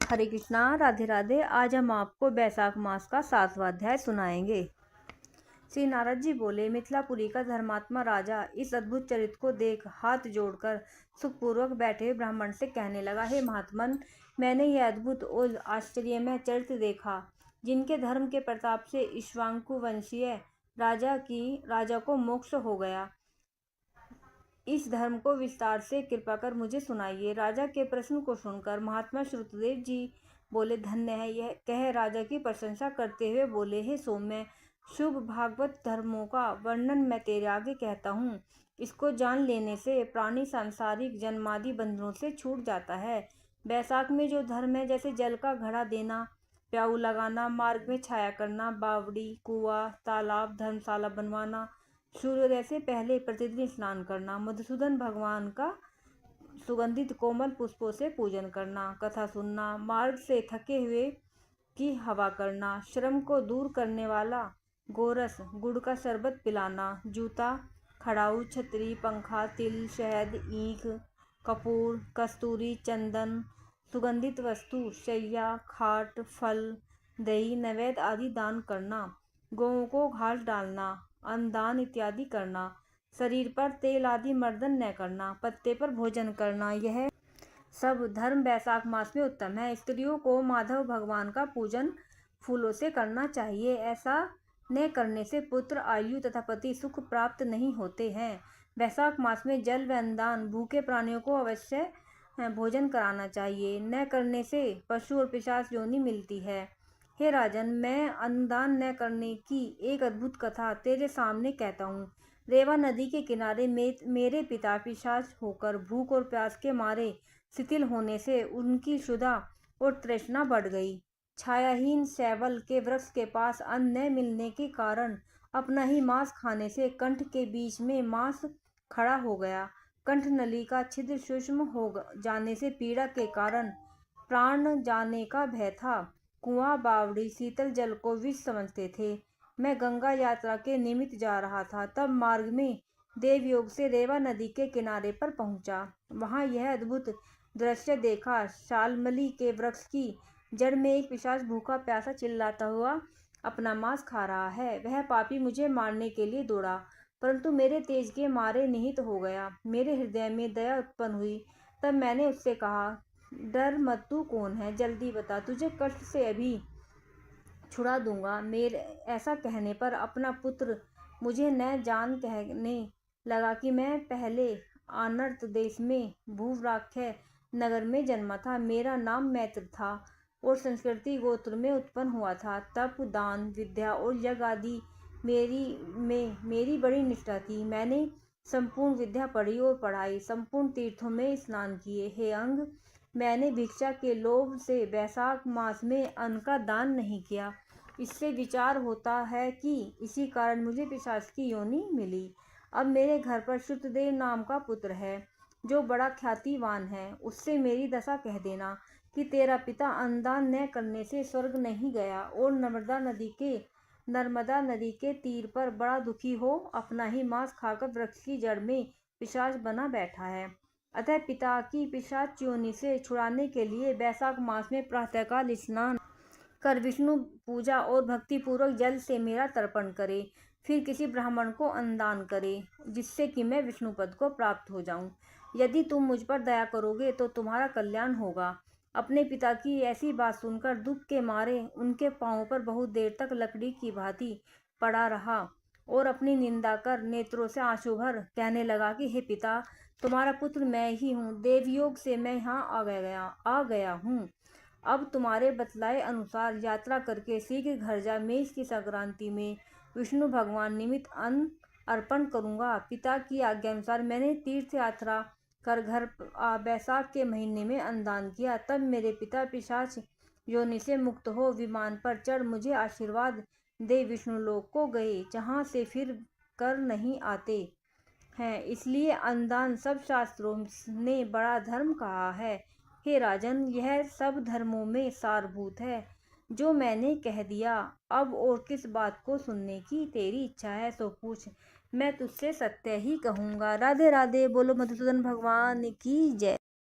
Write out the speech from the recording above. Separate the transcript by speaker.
Speaker 1: हरे कृष्णा, राधे राधे। आज हम आपको बैसाख मास का 7वां अध्याय सुनाएंगे। श्री नारद जी बोले, मिथिलापुरी का धर्मात्मा राजा इस अद्भुत चरित्र को देख हाथ जोड़कर सुखपूर्वक बैठे हुए ब्राह्मण से कहने लगा, हे महात्मन, मैंने यह अद्भुत और आश्चर्यमय चरित्र देखा, जिनके धर्म के प्रताप से इक्ष्वाकु वंशीय राजा को मोक्ष हो गया। इस धर्म को विस्तार से कृपा कर मुझे सुनाइए। राजा के प्रश्न को सुनकर महात्मा श्रुतदेव जी बोले, धन्य है। यह कह राजा की प्रशंसा करते हुए बोले, हे सौम्य, शुभ भागवत धर्मों का वर्णन मैं तेरे आगे कहता हूँ। इसको जान लेने से प्राणी सांसारिक जन्मादि बंधनों से छूट जाता है। बैसाख में जो धर्म है, जैसे जल का घड़ा देना, प्याऊ लगाना, मार्ग में छाया करना, बावड़ी, कुआं, तालाब, धर्मशाला बनवाना, सूर्योदय से पहले प्रतिदिन स्नान करना, मधुसूदन भगवान का सुगंधित कोमल पुष्पों से पूजन करना, कथा सुनना, मार्ग से थके हुए की हवा करना, श्रम को दूर करने वाला गोरस गुड़ का शरबत पिलाना, जूता, खड़ाऊ, छतरी, पंखा, तिल, शहद, ईख, कपूर, कस्तूरी, चंदन, सुगंधित वस्तु, शैया, खाट, फल, दही, नैवेद्य आदि दान करना, गौओं को घास डालना, अन्नदान इत्यादि करना, शरीर पर तेल आदि मर्दन न करना, पत्ते पर भोजन करना, यह सब धर्म बैसाख मास में उत्तम है। स्त्रियों को माधव भगवान का पूजन फूलों से करना चाहिए। ऐसा न करने से पुत्र, आयु तथा पति सुख प्राप्त नहीं होते हैं। बैसाख मास में जल व अन्नदान, भूखे प्राणियों को अवश्य भोजन कराना चाहिए। न करने से पशु और पिशाच योनि मिलती है। हे राजन, मैं अन्नदान न करने की एक अद्भुत कथा तेरे सामने कहता हूँ। रेवा नदी के किनारे मेरे पिता पिशाच होकर भूख और प्यास के मारे शिथिल होने से उनकी क्षुधा और तृष्णा बढ़ गई। छायाहीन शैवल के वृक्ष के पास अन्न न मिलने के कारण अपना ही मांस खाने से कंठ के बीच में मांस खड़ा हो गया। कंठ नली का छिद्र सूक्ष्म हो जाने से पीड़ा के कारण प्राण जाने का भय था। कुआं, बावड़ी, शीतल जल को विष समझते थे। मैं गंगा यात्रा के निमित्त जा रहा था, तब मार्ग में देवयोग से रेवा नदी के किनारे पर पहुंचा। वहां यह अद्भुत दृश्य देखा। शालमली के वृक्ष की जड़ में एक पिशाच भूखा प्यासा चिल्लाता हुआ अपना मांस खा रहा है। वह पापी मुझे मारने के लिए दौड़ा, परंतु मेरे तेज के मारे निहत हो गया। मेरे हृदय में दया उत्पन्न हुई। तब मैंने उससे कहा, डर मत, तू कौन है, जल्दी बता, तुझे कष्ट से अभी छुड़ा दूंगा। मेरे ऐसा कहने पर अपना पुत्र मुझे न जान कहने लगा कि मैं पहले आनर्त देश में भूव्राख्य नगर में जन्मा था। मेरा नाम मैत्र था और संस्कृति गोत्र में उत्पन्न हुआ था। तप, दान, विद्या और यज्ञ आदि मेरी बड़ी निष्ठा थी। मैंने संपूर्ण विद्या पढ़ी और पढ़ाई, संपूर्ण तीर्थों में स्नान किए। हे अंग, मैंने भिक्षा के लोभ से बैसाख मास में अन्न का दान नहीं किया। इससे विचार होता है कि इसी कारण मुझे पिशाच की योनि मिली। अब मेरे घर पर श्रुतदेव नाम का पुत्र है, जो बड़ा ख्यातिवान है। उससे मेरी दशा कह देना कि तेरा पिता अन्नदान न करने से स्वर्ग नहीं गया और नर्मदा नदी के तीर पर बड़ा दुखी हो अपना ही मांस खाकर वृक्ष की जड़ में पिशाच बना बैठा है। अतः पिता की पिशाच योनि से छुड़ाने के लिए बैसाख मास में प्रातःकाल स्नान कर विष्णु पूजा और भक्तिपूर्वक जल से मेरा तर्पण करे। फिर किसी ब्राह्मण को अन्नदान करे, जिससे कि मैं विष्णु पद को प्राप्त हो जाऊं। यदि तुम मुझ पर दया करोगे तो तुम्हारा कल्याण होगा। अपने पिता की ऐसी बात सुनकर दुख के मारे उनके पांवों पर बहुत देर तक लकड़ी की भांति पड़ा रहा और अपनी निंदा कर नेत्रों से आंसू भर कहने लगा कि हे पिता, तुम्हारा पुत्र मैं ही हूँ। देवयोग से मैं यहाँ आ गया हूँ। अब तुम्हारे बतलाए अनुसार यात्रा करके शीघ्र घर जा। मैं इसकी संक्रांति में विष्णु भगवान निमित्त अन्न अर्पण करूँगा। पिता की आज्ञा अनुसार मैंने तीर्थ यात्रा कर घर बैसाख के महीने में अन्नदान किया। तब मेरे पिता पिशाच योनि से मुक्त हो विमान पर चढ़ मुझे आशीर्वाद दे विष्णु लोक को गए, जहाँ से फिर कर नहीं आते हैं। इसलिए अन्नदान सब शास्त्रों ने बड़ा धर्म कहा है। हे राजन, यह सब धर्मों में सारभूत है जो मैंने कह दिया। अब और किस बात को सुनने की तेरी इच्छा है सो पूछ, मैं तुझसे सत्य ही कहूँगा। राधे राधे। बोलो मधुसूदन भगवान की जय।